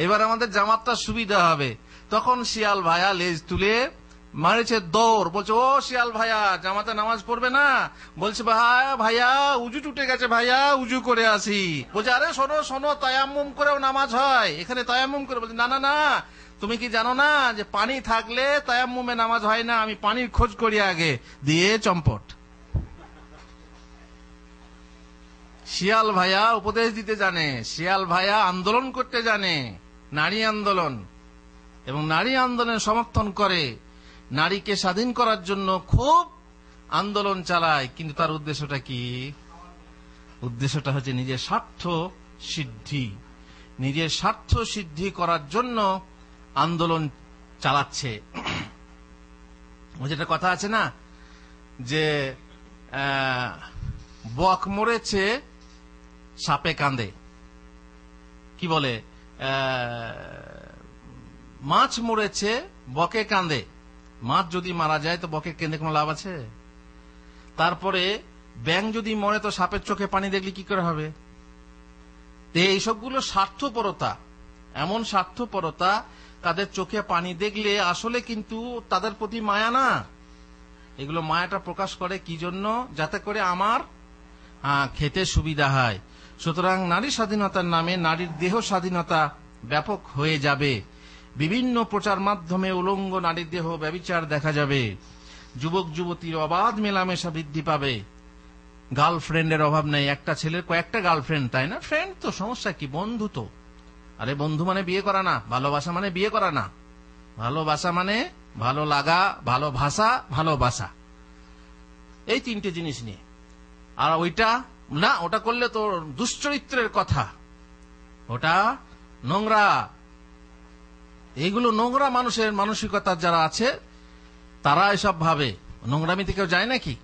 এবার আমাদের জামাতটা সুবিধা হবে। তখন শিয়াল ভাইয়া লেজ তুলে মারেছে দৌড়। বলছে, ও শিয়াল ভাইয়া জামাতে নামাজ পড়বে না? বলছে, ভাইয়া উজু টুটে গেছে, ভাইয়া উজু করে আসি। বলছে, আরে শোনো তায়াম্মুম করেও নামাজ হয়, এখানে তায়াম্মুম করে। বলছে, না না না, তুমি কি জানো না যে পানি থাকলে তায়াম্মুমে নামাজ হয় না, আমি পানির খোঁজ করি আগে। দিয়ে চম্পট। শিয়াল ভাইয়া উপদেশ দিতে জানে, শিয়াল ভাইয়া আন্দোলন করতে জানে, নারী আন্দোলন, এবং নারী আন্দোলনের সমর্থন করে, নারীকে স্বাধীন করার জন্য খুব আন্দোলন চালায়। কিন্তু তার উদ্দেশ্যটা কি? উদ্দেশ্যটা হচ্ছে নিজের স্বার্থ সিদ্ধি, নিজের স্বার্থ সিদ্ধি করার জন্য আন্দোলন চালাচ্ছে। যেটা কথা আছে না যে বক মরেছে সাপে কাঁদে, কি বলে, মাছ মরেছে বকে কাঁদে। মাছ যদি মারা যায় তো বকে কেঁদে কোনো লাভ আছে? তারপরে ব্যাঙ যদি মরে তো সাপের চোখে পানি দেখলে কি করে হবে? এইসবগুলো স্বার্থপরতা, এমন স্বার্থপরতা, তাদের চোখে পানি দেখলে আসলে কিন্তু তাদের প্রতি মায়া না। এগুলো মায়াটা প্রকাশ করে কি জন্য? যাতে করে আমার খেতে সুবিধা হয়। সুতরাং নারী স্বাধীনতার নামে নারীর দেহ স্বাধীনতা ব্যাপক হয়ে যাবে। বিভিন্ন প্রচার মাধ্যমে উলঙ্গ নারীর দেহ ব্যভিচার দেখা যাবে। যুবক যুবতীর অবাধ মেলামেশা বৃদ্ধি পাবে। গার্লফ্রেন্ডের অভাব নেই, একটা ছেলের কয়েকটা গার্লফ্রেন্ড, তাই না? ফ্রেন্ড তো সমস্যা কি? বন্ধু তো। আরে বন্ধু মানে বিয়ে করা না, ভালোবাসা মানে বিয়ে করা না। ভালোবাসা মানে ভালো লাগা, ভালোবাসা, ভালোবাসা, এই তিনটে জিনিস নিয়ে। আর ওইটা না, ওটা করলে তো দুশ্চরিত্রের কথা, ওটা নোংরা। এইগুলো নোংরা মানুষের মানসিকতা যারা আছে তারা এসব ভাবে। নোংরামিতে কেউ যায় নাকি?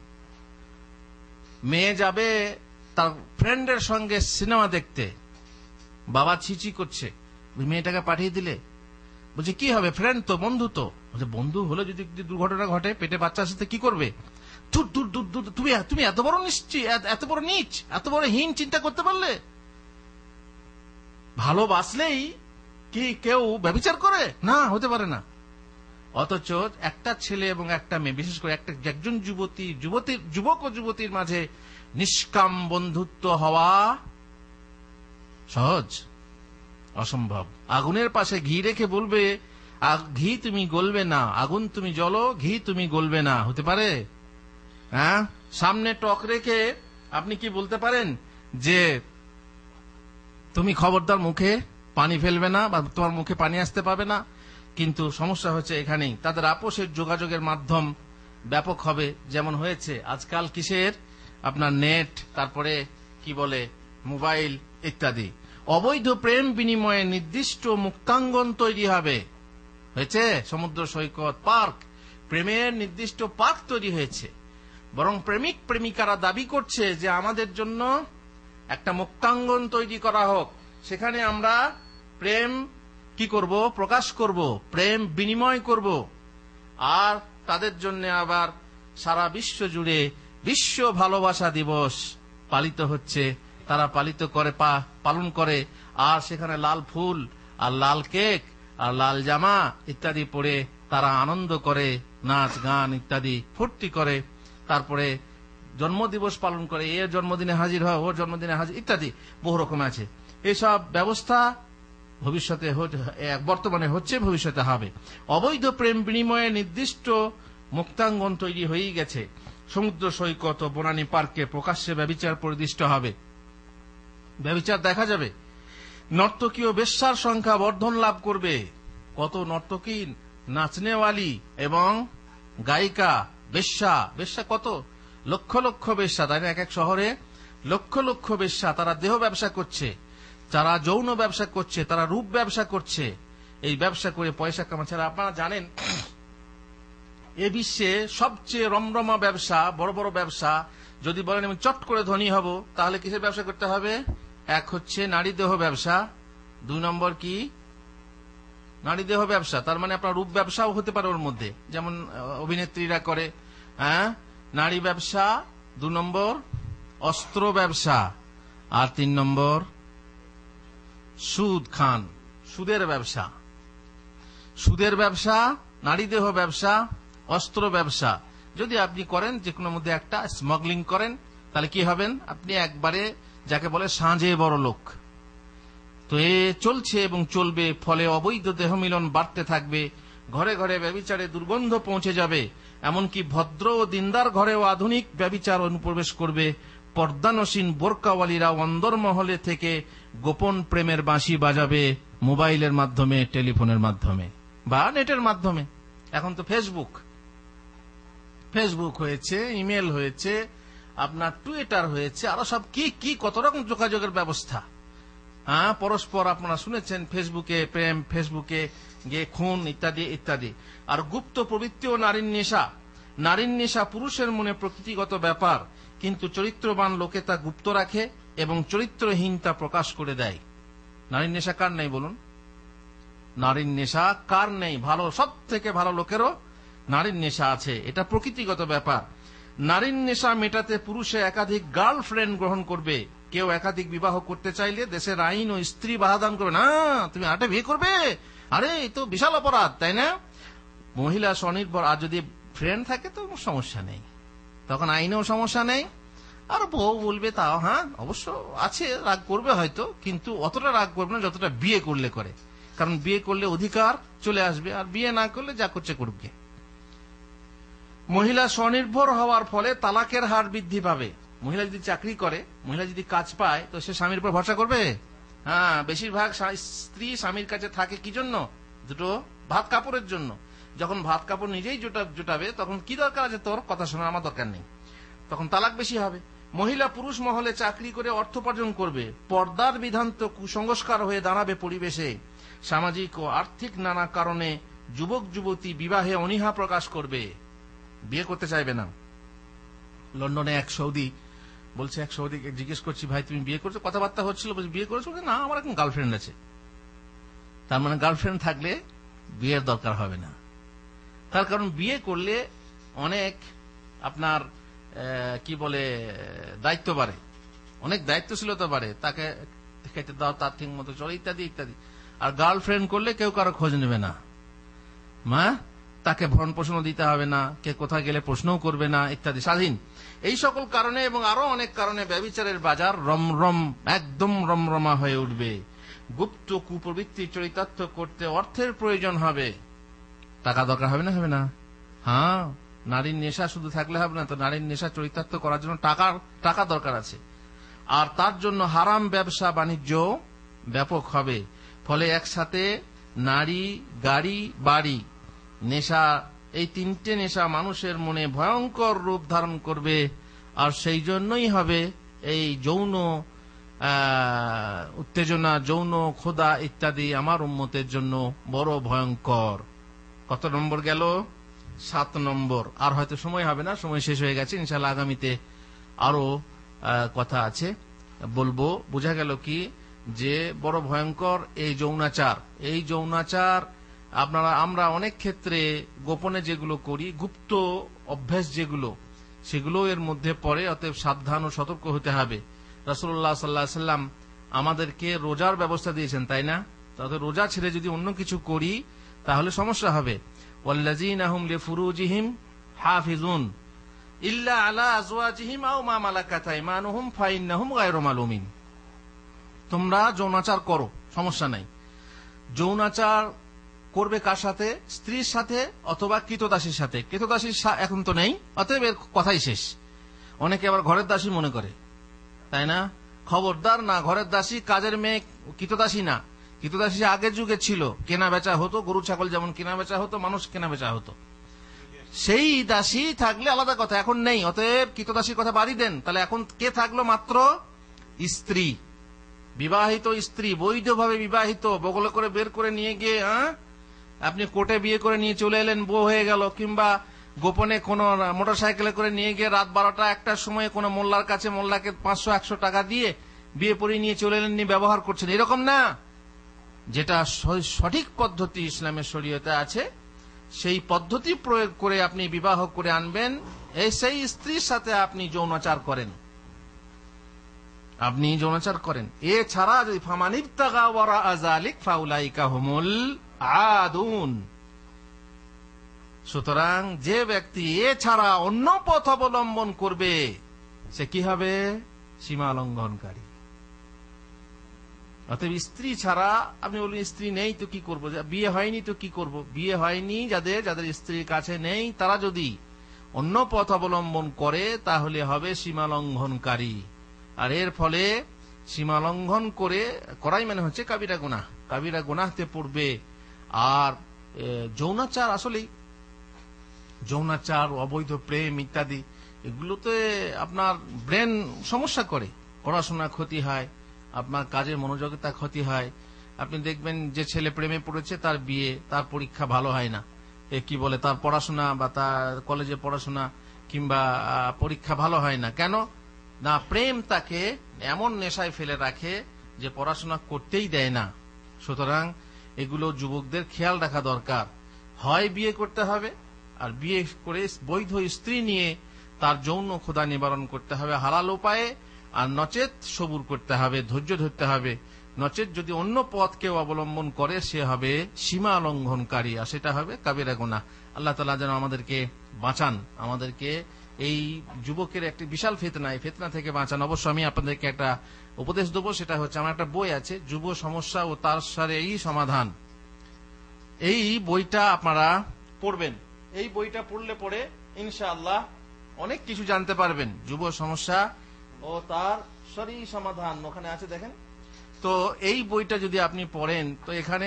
মেয়ে যাবে তার ফ্রেন্ডের সঙ্গে সিনেমা দেখতে, বাবা ছিচি করছে, মেয়েটাকে পাঠিয়ে দিলে বলছে কি হবে, ফ্রেন্ড তো, বন্ধু তো। বন্ধু হলে যদি দুর্ঘটনা ঘটে, পেটে বাচ্চা আসতে কি করবে? তুমি এত বড় নিশ্চিত, এত বড় নিচ, এত বড় হীন চিন্তা করতে পারলে? ভালোবাসলেই কি কেউ ব্যভিচার করে? না, হতে পারে না। অথচ একটা ছেলে এবং একটা মেয়ে, বিশেষ করে একজন যুবক ও যুবতীর মাঝে নিষ্কাম বন্ধুত্ব হওয়া সহজ? অসম্ভব। আগুনের পাশে ঘি রেখে বলবে ঘি তুমি গলবে না, আগুন তুমি জ্বলো, ঘি তুমি গলবে না, হতে পারে? হ্যাঁ, সামনে টক রেখে আপনি কি বলতে পারেন যে তুমি খবরদার মুখে পানি ফেলবে না বা তোমার মুখে পানি আসতে পাবে না? কিন্তু সমস্যা হচ্ছে এখানেই, তাদের আপোষের যোগাযোগের মাধ্যম ব্যাপক হবে, যেমন হয়েছে আজকাল কিসের, আপনার নেট, তারপরে কি বলে মোবাইল ইত্যাদি। অবৈধ প্রেম বিনিময়ে নির্দিষ্ট মুক্তাঙ্গন তৈরি হবে। হয়েছে সমুদ্র সৈকত, পার্ক, প্রেমের নির্দিষ্ট পার্ক তৈরি হয়েছে। বরং প্রেমিক প্রেমিকারা দাবি করছে যে আমাদের জন্য একটা মুক্তাঙ্গন তৈরি করা হোক, সেখানে আমরা প্রেম কি করব, প্রকাশ করব, প্রেম বিনিময় করব। আর তাদের জন্য আবার সারা বিশ্ব জুড়ে বিশ্ব ভালোবাসা দিবস পালিত হচ্ছে, তারা পালন করে। আর সেখানে লাল ফুল আর লাল কেক আর লাল জামা ইত্যাদি পরে তারা আনন্দ করে, নাচ গান ইত্যাদি ফুর্তি করে। তারপরে জন্মদিবস পালন করে, এর জন্মদিনে হাজির হয়, ওর জন্মদিনে হাজির ইত্যাদি বহু রকম আছে। এসব ব্যবস্থা ভবিষ্যতে বর্তমানে হচ্ছে, ভবিষ্যতে হবে। অবৈধ প্রেম বিনিময়ে নির্দিষ্ট মুক্তাঙ্গন তৈরি হয়েই গেছে। সমুদ্র সৈকত ও বনানী পার্কে প্রকাশ্যে ব্যভিচার পরিদৃষ্ট হবে, ব্যভিচার দেখা যাবে। নর্তকী ও বেশ্যার সংখ্যা বর্ধন লাভ করবে। কত নর্তকী, নাচনেওয়ালি এবং গায়িকা, বেশ্যা কত লক্ষ লক্ষ বেশ্যা, তাই না? এক এক শহরে লক্ষ লক্ষ বেশ্যা, তারা দেহ ব্যবসা করছে, যারা যৌন ব্যবসা করছে, তারা রূপ ব্যবসা করছে। এই ব্যবসা করে পয়সা কামাচ্ছে। আপনারা জানেন এ বিশ্বে সবচেয়ে রমরমা ব্যবসা, বড় বড় ব্যবসা, যদি বলেন আমি চট করে ধনী হব, তাহলে কিসের ব্যবসা করতে হবে? এক হচ্ছে নারী দেহ ব্যবসা, 2 নম্বর কি নারী দেহ ব্যবসা, তার মানে আপনার রূপ ব্যবসাও হতে পারে ওর মধ্যে, যেমন অভিনেত্রীরা করে। হ্যাঁ, নারী ব্যবসা, 2 নম্বর অস্ত্র ব্যবসা, আর 3 নম্বর সুদের ব্যবসা। সুদের ব্যবসা, নারী দেহ ব্যবসা, অস্ত্র ব্যবসা। যদি আপনি করেন যে কোনো মধ্যে একটা স্মাগলিং করেন, তাহলে কি হবেন? আপনি একবারে যাকে বলে সাঁজে বড় লোক। তো এ চলছে এবং চলবে, ফলে অবৈধ দেহ মিলন বাড়তে থাকবে, ঘরে ঘরে ব্যভিচারে দুর্গন্ধ পৌঁছে যাবে। এমনকি ভদ্র ও দিনদার ঘরেও আধুনিক ব্যভিচার অনুপ্রবেশ করবে। পর্দানসীন বোরকাওয়ালিরা অন্দরমহলে থেকে গোপন প্রেমের বাঁশি বাজাবে মোবাইলের মাধ্যমে, টেলিফোনের মাধ্যমে বা নেটের মাধ্যমে। এখন তো ফেসবুক হয়েছে, ইমেল হয়েছে, আপনার টুইটার হয়েছে, আরো সব কি কি কত রকম যোগাযোগের ব্যবস্থা। হ্যাঁ, পরস্পর আপনারা শুনেছেন ফেসবুকে প্রেম, ফেসবুকে গিয়ে খুন ইত্যাদি ইত্যাদি। আর গুপ্ত প্রবৃত্তি ও নারীর নেশা। নারীর নেশা পুরুষের মনে প্রকৃতিগত ব্যাপার, কিন্তু চরিত্রবান লোকে তা গুপ্ত রাখে এবং চরিত্রহীন তা প্রকাশ করে দেয়। নারীর নেশা কার নেই বলুন? নারীর নেশা কার নেই? ভালো, সব থেকে ভালো লোকেরও নারীর নেশা আছে, এটা প্রকৃতিগত ব্যাপার। নারীর নেশা মেটাতে পুরুষে একাধিক গার্লফ্রেন্ড গ্রহণ করবে। কেউ একাধিক বিবাহ করতে চাইলে দেশের আইন ও স্ত্রী বাধা দান করবে না, তুমি আটে বিয়ে করবে, আরে এই তো বিশাল অপরাধ, তাই না? মহিলা স্বনির্ভর, আর যদি ফ্রেন্ড থাকে তো সমস্যা নেই, তখন আইনেও সমস্যা নেই। আর বউ বলবে তাও হ্যাঁ অবশ্য আছে, রাগ করবে হয়তো, কিন্তু অতটা রাগ করবে না যতটা বিয়ে করলে করে, কারণ বিয়ে করলে অধিকার চলে আসবে, আর বিয়ে না করলে যা করছে করবে। মহিলা স্বনির্ভর হওয়ার ফলে তালাকের হার বৃদ্ধি পাবে। মহিলা যদি চাকরি করে, মহিলা যদি কাজ পায়, তো সে স্বামীর উপর ভরসা করবে? হ্যাঁ, বেশিরভাগ স্ত্রী স্বামীর কাছে থাকে কি জন্য? দুটো ভাত কাপড়ের জন্য। যখন ভাত কাপড় নিজেই জোটাবে, তখন কি দরকার আছে তোর কথা শোনার, আমার দরকার নেই, তখন তালাক বেশি হবে। মহিলা পুরুষ মহলে চাকরি করে অর্থ উপার্জন করবে। পর্দার বিধান তো কুসংস্কার হয়ে দাঁড়াবে পরিবেশে। সামাজিক ও আর্থিক নানা কারণে যুবক যুবতী বিবাহে অনীহা প্রকাশ করবে, বিয়ে করতে চাইবে না। লন্ডনে এক সৌদি বলছে, এক সৌদিকে জিজ্ঞেস করছি, ভাই তুমি বিয়ে করছো? কথাবার্তা হচ্ছিল, বলছি বিয়ে করেছো? না, আমার এখন গার্লফ্রেন্ড আছে। তার মানে গার্লফ্রেন্ড থাকলে বিয়ের দরকার হবে না। তার কারণ বিয়ে করলে অনেক আপনার কি বলে দায়িত্ব বাড়ে, অনেক দায়িত্বশীলতা বাড়ে, তাকে খেতে দাও, তার ঠিক মতো চলে, ইত্যাদি ইত্যাদি। আর গার্লফ্রেন্ড করলে কেউ কারো খোঁজ নেবে না, তাকে ভরণ পোষণও দিতে হবে না, কে কোথায় গেলে প্রশ্নও করবে না, ইত্যাদি, স্বাধীন। এই সকল কারণে এবং আরো অনেক কারণে ব্যভিচারের বাজার রমরম, একদম রমরমা হয়ে উঠবে। গুপ্ত কুপ্রবৃত্তি চরিতার্থ করতে অর্থের প্রয়োজন হবে। টাকা দরকার হবে না? হবে না? হ্যাঁ, নারীর নেশা শুধু থাকলে হবে না তো, নারীর নেশা চরিতার্থ করার জন্য টাকা দরকার আছে। আর তার জন্য হারাম ব্যবসা বাণিজ্য ব্যাপক হবে। ফলে একসাথে নারী, গাড়ি, বাড়ি, নেশা, এই তিনটে নেশা মানুষের মনে ভয়ঙ্কর রূপ ধারণ করবে। আর সেই জন্যই হবে এই যৌন উত্তেজনা, যৌন ক্ষুধা ইত্যাদি আমার উম্মতের জন্য বড় ভয়ঙ্কর। কত নম্বর গেল? 7 নম্বর। আর হয়তো সময় হবে না, সময় শেষ হয়ে গেছে। ইনশাআল্লাহ আগামীতে আরো কথা আছে, বলবো। বোঝা গেল কি যে বড় ভয়ঙ্কর এই যৌনাচার। এই যৌনাচার আমরা অনেক ক্ষেত্রে গোপনে যেগুলো করি, গুপ্ত অভ্যাস যেগুলো, সেগুলো এর মধ্যে পড়ে। অতএব সাবধান ও সতর্ক হতে হবে। রাসূলুল্লাহ সাল্লাল্লাহু আলাইহি ওয়াসাল্লাম আমাদেরকে রোজার ব্যবস্থা দিয়েছেন, তাই না? তাহলে রোজা ছেড়ে যদি অন্য কিছু করি তাহলে সমস্যা হবে। ওয়াল্লাযীনা হুম লিফুরুজিহিম হাফিজুন ইল্লা আলা আজওয়াজিহিম আও মা মালাকাত আইমানুহুম ফাইন্নাহুম গায়রু মালুমিন। তোমরা যৌনাচার করো, সমস্যা নাই। যৌনাচার করবে কার সাথে? স্ত্রীর সাথে অথবা কৃতদাসীর সাথে। কৃতদাসীর এখন তো নেই, অতএব এর কথাই শেষ। অনেকে আবার ঘরের দাসী মনে করে, তাই না? খবরদার না, ঘরের দাসী কাজের মেয়ে, কৃতদাসী না। কৃতদাসী আগের যুগে ছিল, কেনা বেচা হতো, গরু ছাগল যেমন কেনা বেচা হতো, মানুষ কেনা বেচা হতো, সেই দাসী থাকলে আলাদা কথা, এখন নেই। অতএব কৃতদাসীর কথা বাড়ি দেন। তাহলে এখন কে থাকলো? মাত্র স্ত্রী, বিবাহিত স্ত্রী, বৈধভাবে বিবাহিত, বগল করে বের করে নিয়ে গিয়ে আপনি কোর্টে বিয়ে করে নিয়ে চলে এলেন, বউ হয়ে গেল, কিংবা গোপনে কোন মোটর সাইকেলে করে নিয়ে গিয়ে রাত 12টা 1টার সময় কোন মোল্লার কাছে, মোল্লাকে 500-100 টাকা দিয়ে বিয়ে পড়িয়ে নিয়ে চলে এলেন, নিয়ে ব্যবহার করছেন, এরকম না। যেটা সঠিক পদ্ধতি ইসলামের শরীয়তে আছে, সেই পদ্ধতি প্রয়োগ করে আপনি বিবাহ করে আনবেন। সেই স্ত্রীর সাথে আপনি যৌনাচার করেন, এছাড়া যদি ফামানিবতাগা ওয়ারাআ যালিক ফাউলাইকা হুমুল আদুন। সুতরাং যে ব্যক্তি এছাড়া অন্য পথ অবলম্বন করবে সে কি হবে? সীমা লঙ্ঘনকারী। অতএব স্ত্রী ছাড়া, আপনি বলবেন স্ত্রী নেই তো কি করবো, বিয়ে হয়নি তো কি করব? বিয়ে হয়নি যাদের স্ত্রীর কাছে নেই, তারা যদি অন্য পথ অবলম্বন করে তাহলে হবে সীমা লঙ্ঘনকারী। আর এর ফলে সীমা লঙ্ঘন করাই মানে হচ্ছে কাবিরা গুনাহ, কাবিরা গুনাহতে পড়বে। আর যৌনাচার, আসলে যৌনাচার, অবৈধ প্রেম ইত্যাদি, এগুলোতে আপনার ব্রেন সমস্যা করে, পড়াশোনা ক্ষতি হয়, আপনার কাজের মনোযোগিতা ক্ষতি হয়। আপনি দেখবেন যে ছেলে প্রেমে পড়েছে, তার বিয়ে, তার পরীক্ষা ভালো হয় না, কি বলে, তার পড়াশোনা বা তার কলেজে পড়াশোনা কিংবা পরীক্ষা ভালো হয় না। কেন না? প্রেম তাকে এমন নেশায় ফেলে রাখে যে পড়াশোনা করতেই দেয় না। সুতরাং এগুলো যুবকদের খেয়াল রাখা দরকার। হয় বিয়ে করতে হবে, আর বিয়ে করে বৈধ স্ত্রী নিয়ে তার যৌন ক্ষুধা নিবারণ করতে হবে হালাল উপায়ে, আর নচেত সবুর করতে হবে, ধৈর্য ধরতে হবে। নচেত যদি অন্য পথ কেউ অবলম্বন করে, সে হবে সীমা লঙ্ঘনকারী, আর সেটা হবে কাবিরা গুনাহ। আল্লাহ তাআলা যেন আমাদেরকে বাঁচান, আমাদেরকে এই যুবকের একটি বিশাল ফিতনা, এই ফিতনা থেকে বাঁচান। অবশ্য আমি আপনাদেরকে একটা উপদেশ দেবো, সেটা হচ্ছে আমার একটা বই আছে, যুব সমস্যা ও তার সারেই সমাধান। এই বইটা আপনারা পড়বেন। এই বইটা পড়লে পরে ইনশাআল্লাহ অনেক কিছু জানতে পারবেন। যুব সমস্যা ও তার সারেই সমাধান ওখানে আছে, দেখেন তো। এই বইটা যদি আপনি পড়েন, তো এখানে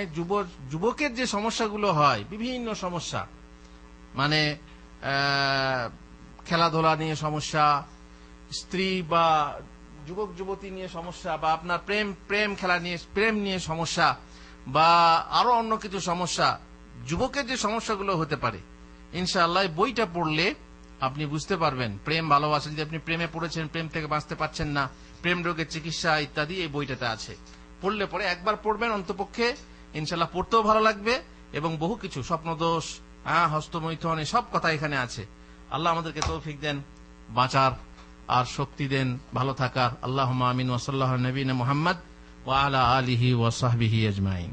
যুবকের যে সমস্যাগুলো হয়, বিভিন্ন সমস্যা, মানে খেলাধুলা নিয়ে সমস্যা, স্ত্রী বা যুবক যুবতী নিয়ে সমস্যা, বা আপনার প্রেম নিয়ে সমস্যা, বা আরো অন্য কিছু সমস্যা, যুবকের যে সমস্যাগুলো হতে পারে, ইনশাআল্লাহ বইটা পড়লে আপনি বুঝতে পারবেন। প্রেম ভালোবাসা, যদি আপনি প্রেমে পড়েছেন, প্রেম থেকে বাঁচতে পারছেন না, প্রেম রোগের চিকিৎসা ইত্যাদি, এই বইটাতে আছে। পড়লে পরে একবার পড়বেন অন্তপক্ষে, ইনশাআল্লাহ পড়তেও ভালো লাগবে, এবং বহু কিছু স্বপ্নদোষ, হস্তমৈথুন, সব কথা এখানে আছে। আল্লাহ আমাদেরকে তৌফিক দেন বাঁচার, আর শক্তি দেন ভালো থাকার। আল্লাহুম্মা আমিন। ওয়া সাল্লাল্লাহু আলা নবিয়িনা মুহাম্মদ ওয়া আলা আলিহি ওয়া সাহবিহি আজমাইন।